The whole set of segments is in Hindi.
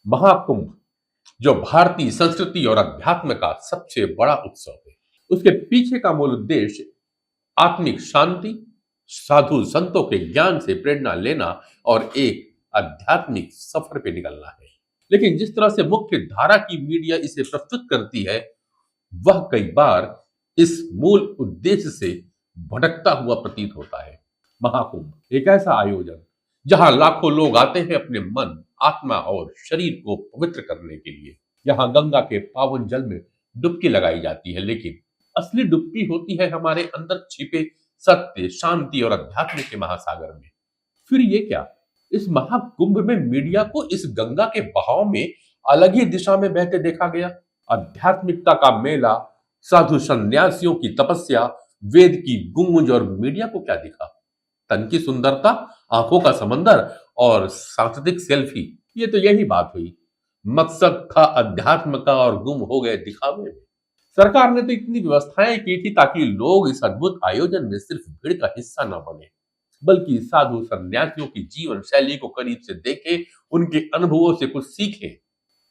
महाकुंभ जो भारतीय संस्कृति और अध्यात्म का सबसे बड़ा उत्सव है, उसके पीछे का मूल उद्देश्य आत्मिक शांति, साधु संतों के ज्ञान से प्रेरणा लेना और एक आध्यात्मिक सफर पे निकलना है। लेकिन जिस तरह से मुख्य धारा की मीडिया इसे प्रस्तुत करती है, वह कई बार इस मूल उद्देश्य से भटकता हुआ प्रतीत होता है। महाकुंभ एक ऐसा आयोजन जहां लाखों लोग आते हैं अपने मन, आत्मा और शरीर को पवित्र करने के लिए। यहाँ गंगा के पावन जल में डुबकी लगाई जाती है, लेकिन असली डुबकी होती है हमारे अंदर छिपे सत्य, शांति और अध्यात्म के महासागर में। फिर ये क्या, इस महाकुंभ में मीडिया को इस गंगा के बहाव में अलग ही दिशा में बहते देखा गया। आध्यात्मिकता का मेला, साधु संन्यासियों की तपस्या, वेद की गूंज और मीडिया को क्या दिखा? तन की सुंदरता, आंखों का समंदर और सांस्कृतिक सेल्फी। ये तो यही बात हुई। मकसद था अध्यात्म का और गुम हो गए दिखावे में। सरकार ने तो इतनी व्यवस्थाएं की थी ताकि लोग इस अद्भुत आयोजन में सिर्फ भीड़ का हिस्सा न बने, बल्कि साधु संन्यासियों की जीवन शैली को करीब से देखें, उनके अनुभवों से कुछ सीखें,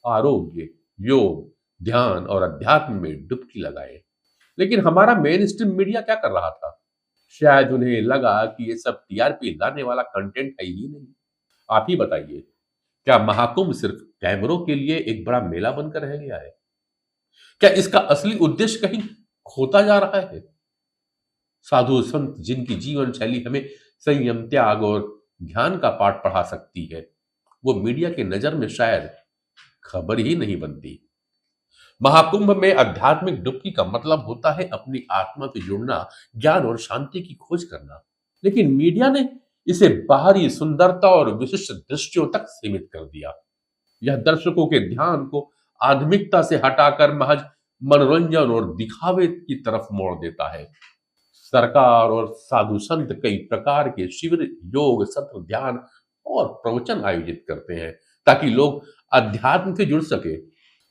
आरोग्य, योग, ध्यान और अध्यात्म में डुबकी लगाए। लेकिन हमारा मेन स्ट्रीम मीडिया क्या कर रहा था? शायद उन्हें लगा कि ये सब टीआरपी लाने वाला कंटेंट है ही नहीं। आप ही बताइए, क्या महाकुंभ सिर्फ कैमरों के लिए एक बड़ा मेला बनकर रह गया है? क्या इसका असली उद्देश्य कहीं खोता जा रहा है? साधु संत जिनकी जीवन शैली हमें संयम, त्याग और ध्यान का पाठ पढ़ा सकती है, वो मीडिया के नजर में शायद खबर ही नहीं बनती। महाकुंभ में आध्यात्मिक डुबकी का मतलब होता है अपनी आत्मा से जुड़ना, ज्ञान और शांति की खोज करना। लेकिन मीडिया ने इसे बाहरी सुंदरता और विशिष्ट दृश्यों तक सीमित कर दिया। यह दर्शकों के ध्यान को आध्यात्मिकता से हटाकर महज मनोरंजन और दिखावे की तरफ मोड़ देता है। सरकार और साधु संत कई प्रकार के शिविर, योग सत्र, ध्यान और प्रवचन आयोजित करते हैं ताकि लोग अध्यात्म से जुड़ सके,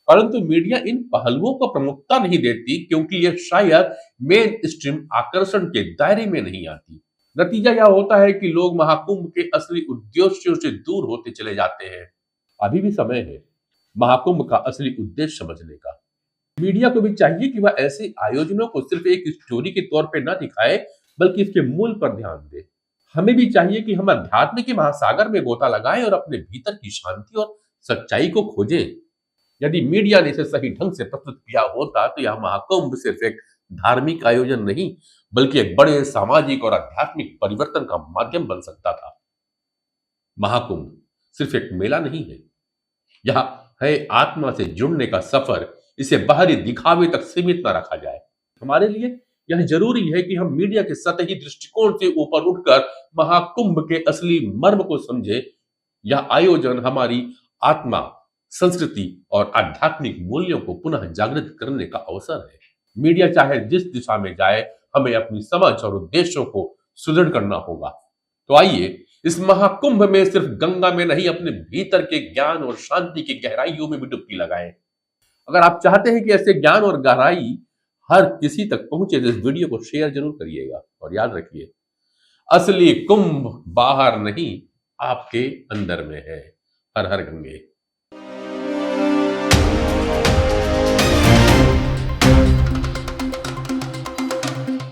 परंतु मीडिया इन पहलुओं को प्रमुखता नहीं देती क्योंकि यह शायद मेन स्ट्रीम आकर्षण के दायरे में नहीं आती। नतीजा यह होता है कि लोग महाकुंभ के असली उद्देश्यों से दूर होते चले जाते हैं। अभी भी समय है महाकुंभ का असली उद्देश्य समझने का। मीडिया को भी चाहिए कि वह ऐसे आयोजनों को सिर्फ एक स्टोरी के तौर पर न दिखाए, बल्कि इसके मूल पर ध्यान दे। हमें भी चाहिए कि हम अध्यात्म के महासागर में गोता लगाएं और अपने भीतर की शांति और सच्चाई को खोजें। यदि मीडिया ने इसे सही ढंग से प्रस्तुत किया होता तो यह महाकुंभ सिर्फ एक धार्मिक आयोजन नहीं, बल्कि एक बड़े सामाजिक और आध्यात्मिक परिवर्तन का माध्यम बन सकता था। महाकुंभ सिर्फ एक मेला नहीं है, यह है आत्मा से जुड़ने का सफर। इसे बाहरी दिखावे तक सीमित न रखा जाए। हमारे लिए यह जरूरी है कि हम मीडिया के सतही दृष्टिकोण से ऊपर उठकर महाकुंभ के असली मर्म को समझे। यह आयोजन हमारी आत्मा, संस्कृति और आध्यात्मिक मूल्यों को पुनः जागृत करने का अवसर है। मीडिया चाहे जिस दिशा में जाए, हमें अपनी समझ और उद्देश्यों को सुदृढ़ करना होगा। तो आइए इस महाकुंभ में सिर्फ गंगा में नहीं, अपने भीतर के ज्ञान और शांति की गहराइयों में भी डुबकी लगाएं। अगर आप चाहते हैं कि ऐसे ज्ञान और गहराई हर किसी तक पहुंचे तो इस वीडियो को शेयर जरूर करिएगा। और याद रखिए, असली कुंभ बाहर नहीं, आपके अंदर में है। हर हर गंगे।